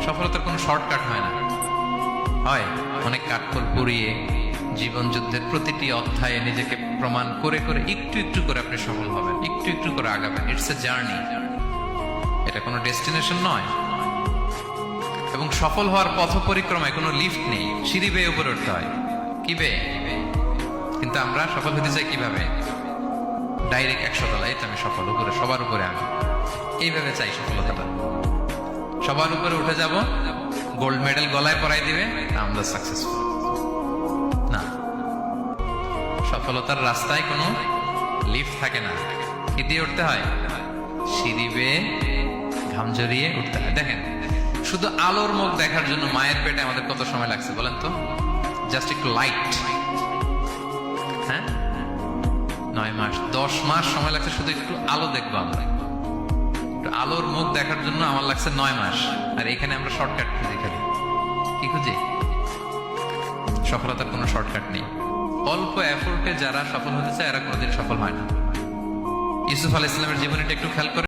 সফলতার কোনো শর্টকাট হয় না, হয় অনেক কাঠখড় পুড়িয়ে জীবন যুদ্ধের প্রতিটি অধ্যায়ে নিজেকে প্রমাণ করে করে একটু একটু করে আপনি সফল হবেন, একটু একটু করে আগাবেন। ইটস এ জার্নি, এটা কোনো ডেস্টিনেশন নয়। এবং সফল হওয়ার পথ পরিক্রমায় কোনো লিফট নেই, সিঁড়ি বেয়ে উপরে উঠতে হয়। কি বেয়ে? কিন্তু আমরা সফল হতে চাই কিভাবে? ডাইরেক্ট 100 তলায় তো আমি সফল, উপরে সবার উপরে আমি, এইভাবে চাই সফলতাটা। সবার উপরে উঠে যাব, গোল্ড মেডেল গলায় পরাই দিবে, আমরা সাকসেসফুল না। সফলতার রাস্তায় কোনো লিফট থাকে না। কি দিয়ে উঠতে হয়? সিঁড়ি বেয়ে ঘাম জড়িয়ে উঠতে হয়। দেখেন, শুধু আলোর মুখ দেখার জন্য মায়ের পেটে আমাদের কত সময় লাগছে বলেন তো? জাস্ট একটু লাইট, হ্যাঁ, 9 মাস 10 মাস সময় লাগছে শুধু একটু আলো দেখবো আমরা। একটু আলোর মুখ দেখার জন্য আমার লাগছে 9 মাস। আর এখানে আমরা শর্টকাট খুঁজি, খালি কি খুঁজি? সফলতার কোনো শর্টকাট নেই। অল্প এফোর্টে যারা সফল হতে চায় এরা কোনোদিন সফল হয় না। ইউসুফ আলাইহিস সালামের জীবনীটা একটু খেয়াল করে